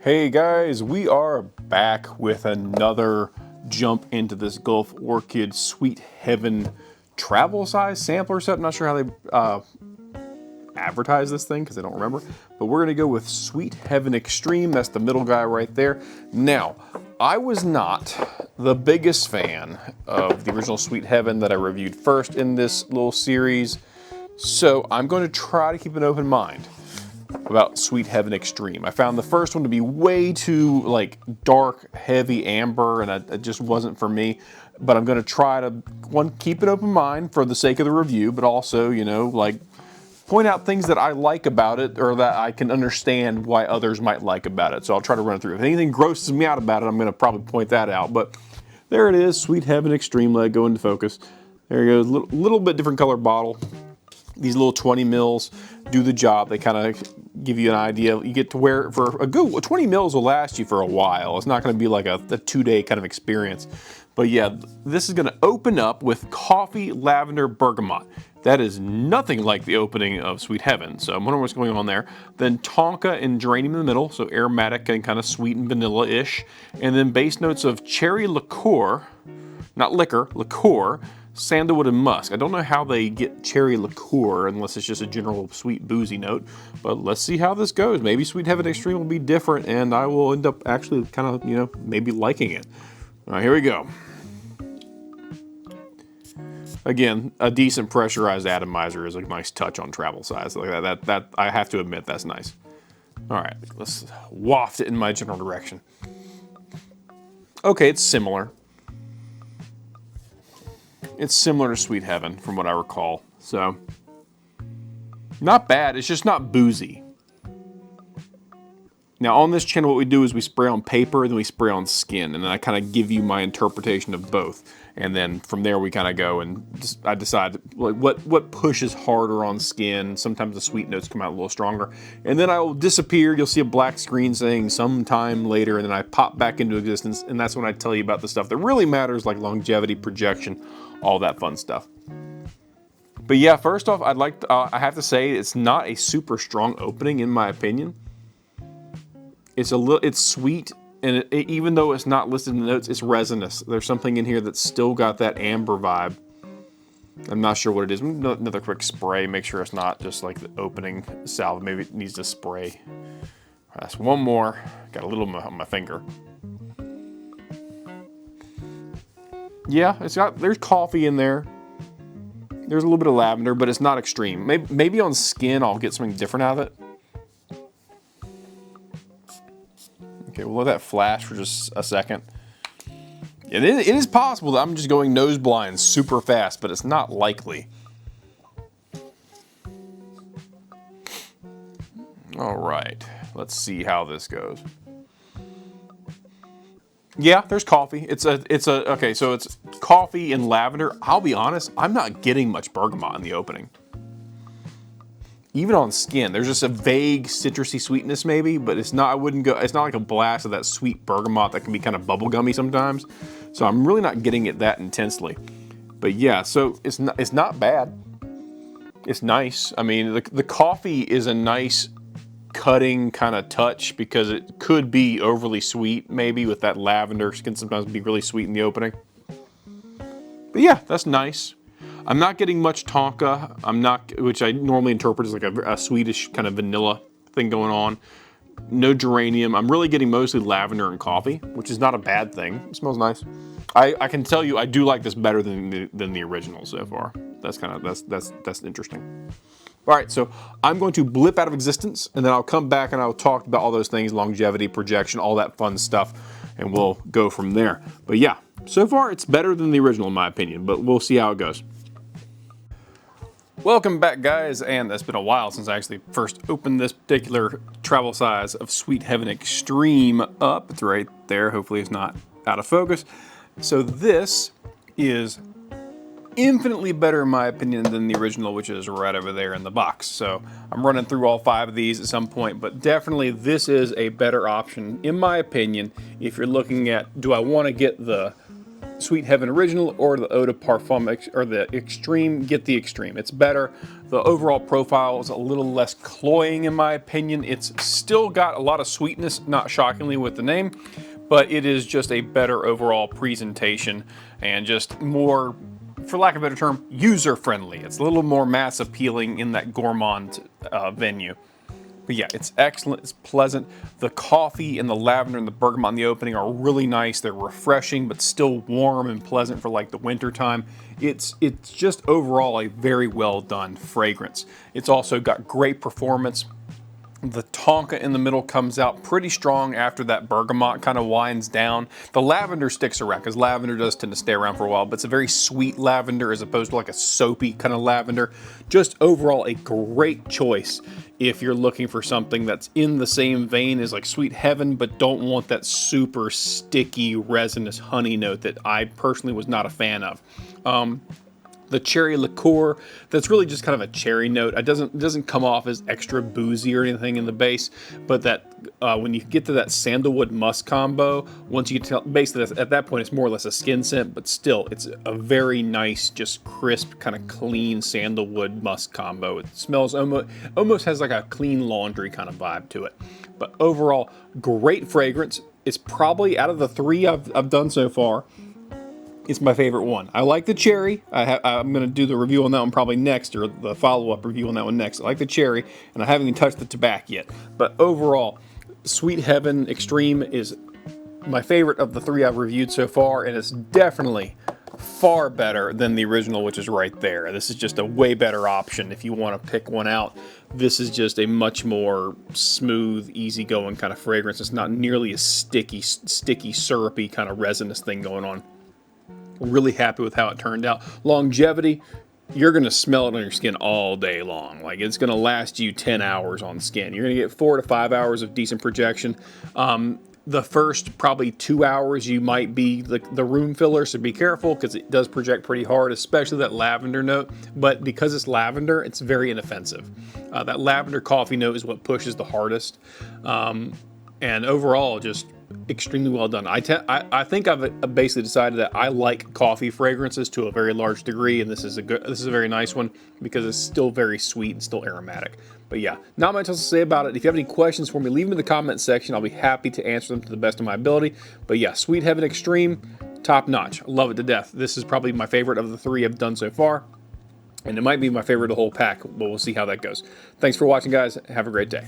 Hey guys, we are back with another jump into this Gulf Orchid Sweet Heaven travel size sampler set. I'm not sure how they advertise this thing because I don't remember, but we're gonna go with Sweet Heaven Extreme. That's the middle guy right there. Now, I was not the biggest fan of the original Sweet Heaven that I reviewed first in this little series, so I'm going to try to keep an open mind about Sweet Heaven Extreme. I found the first one to be way too like dark, heavy amber, and it just wasn't for me. But I'm going to try to, one, keep an open mind for the sake of the review, but also, you know, like point out things that I like about it or that I can understand why others might like about it. So I'll try to run it through. If anything grosses me out about it, I'm going to probably point that out. But there it is, Sweet Heaven Extreme. Let it go into focus. There you go, little bit different color bottle. These little 20 mils do the job. They kind of give you an idea. You get to wear it for a good, 20 mils will last you for a while. It's not going to be like a 2-day kind of experience. But yeah, this is going to open up with coffee, lavender, bergamot. That is nothing like the opening of Sweet Heaven. So I'm wondering what's going on there. Then tonka and geranium in the middle, so aromatic and kind of sweet and vanilla-ish. And then base notes of cherry liqueur, not liquor, liqueur, sandalwood and musk. I don't know how they get cherry liqueur unless it's just a general sweet boozy note, but let's see how this goes. Maybe Sweet Heaven Extreme will be different and I will end up actually kind of, you know, maybe liking it. All right, here we go. Again, a decent pressurized atomizer is a nice touch on travel size. Like that I have to admit, that's nice. All right, let's waft it in my general direction. Okay, it's similar. It's similar to Sweet Heaven from what I recall. So, not bad, it's just not boozy. Now on this channel what we do is we spray on paper, then we spray on skin, and then I kind of give you my interpretation of both. And then from there we kind of go and I decide like what pushes harder on skin. Sometimes the sweet notes come out a little stronger. And then I will disappear, you'll see a black screen saying sometime later, and then I pop back into existence, and that's when I tell you about the stuff that really matters, like longevity, projection, all that fun stuff. But yeah, first off, I have to say it's not a super strong opening in my opinion. It's sweet, and even though it's not listed in the notes, it's resinous. There's something in here that's still got that amber vibe. I'm not sure what it is. Another quick spray, make sure it's not just like the opening salve. Maybe it needs to spray. That's one more. Got a little on my finger. Yeah, there's coffee in there. There's a little bit of lavender, but it's not extreme. Maybe on skin I'll get something different out of it. Okay, we'll let that flash for just a second. It is possible that I'm just going nose blind super fast, but it's not likely. All right, let's see how this goes. Yeah, there's coffee. Okay, so it's coffee and lavender. I'll be honest, I'm not getting much bergamot in the opening. Even on skin, there's just a vague citrusy sweetness maybe, but it's not like a blast of that sweet bergamot that can be kind of bubblegummy sometimes. So I'm really not getting it that intensely. But yeah, so it's not bad. It's nice. I mean, the coffee is a nice cutting kind of touch because it could be overly sweet maybe with that lavender. It can sometimes be really sweet in the opening. But yeah, that's nice. I'm not getting much tonka, which I normally interpret as like a Swedish kind of vanilla thing going on. No geranium. I'm really getting mostly lavender and coffee, which is not a bad thing. It smells nice. I can tell you I do like this better than the original so far. That's interesting. All right, so I'm going to blip out of existence, and then I'll come back and I'll talk about all those things, longevity, projection, all that fun stuff, and we'll go from there. But yeah, so far it's better than the original in my opinion, but we'll see how it goes. Welcome back guys, and it's been a while since I actually first opened this particular travel size of Sweet Heaven Extreme up. It's right there, hopefully it's not out of focus. So this is infinitely better in my opinion than the original, which is right over there in the box. So I'm running through all 5 of these at some point, but definitely this is a better option in my opinion if you're looking at, do I want to get the Sweet Heaven Original or the Eau de Parfum or the Extreme, get the Extreme. It's better. The overall profile is a little less cloying in my opinion. It's still got a lot of sweetness, not shockingly with the name, but it is just a better overall presentation and just more, for lack of a better term, user-friendly. It's a little more mass appealing in that gourmand venue. But yeah, it's excellent, it's pleasant. The coffee and the lavender and the bergamot in the opening are really nice. They're refreshing, but still warm and pleasant for like the winter time. It's just overall a very well done fragrance. It's also got great performance. The tonka in the middle comes out pretty strong after that bergamot kind of winds down. The lavender sticks around because lavender does tend to stay around for a while, but it's a very sweet lavender as opposed to like a soapy kind of lavender. Just overall a great choice if you're looking for something that's in the same vein as like Sweet Heaven, but don't want that super sticky resinous honey note that I personally was not a fan of. The cherry liqueur, that's really just kind of a cherry note. It doesn't come off as extra boozy or anything in the base, but that when you get to that sandalwood musk combo, once you tell, basically at that point it's more or less a skin scent, but still it's a very nice, just crisp, kind of clean sandalwood musk combo. It smells almost has like a clean laundry kind of vibe to it. But overall, great fragrance. It's probably out of the three I've done so far, it's my favorite one. I like the cherry. I'm going to do the review on that one probably next, or the follow-up review on that one next. I like the cherry, and I haven't even touched the tobacco yet. But overall, Sweet Heaven Extreme is my favorite of the three I've reviewed so far, and it's definitely far better than the original, which is right there. This is just a way better option if you want to pick one out. This is just a much more smooth, easygoing kind of fragrance. It's not nearly as sticky, syrupy kind of resinous thing going on. Really happy with how it turned out. Longevity, you're going to smell it on your skin all day long. Like, it's going to last you 10 hours on skin. You're going to get 4 to 5 hours of decent projection. The first probably 2 hours you might be the room filler, so be careful because it does project pretty hard, especially that lavender note. But because it's lavender, it's very inoffensive. That lavender coffee note is what pushes the hardest. And overall, just extremely well done. I think I've basically decided that I like coffee fragrances to a very large degree, and this is a very nice one because it's still very sweet and still aromatic. But yeah, not much else to say about it. If you have any questions for me, leave them in the comment section. I'll be happy to answer them to the best of my ability. But yeah, Sweet Heaven Extreme, top notch. I love it to death. This is probably my favorite of the three I've done so far, and it might be my favorite of the whole pack, but we'll see how that goes. Thanks for watching, guys. Have a great day.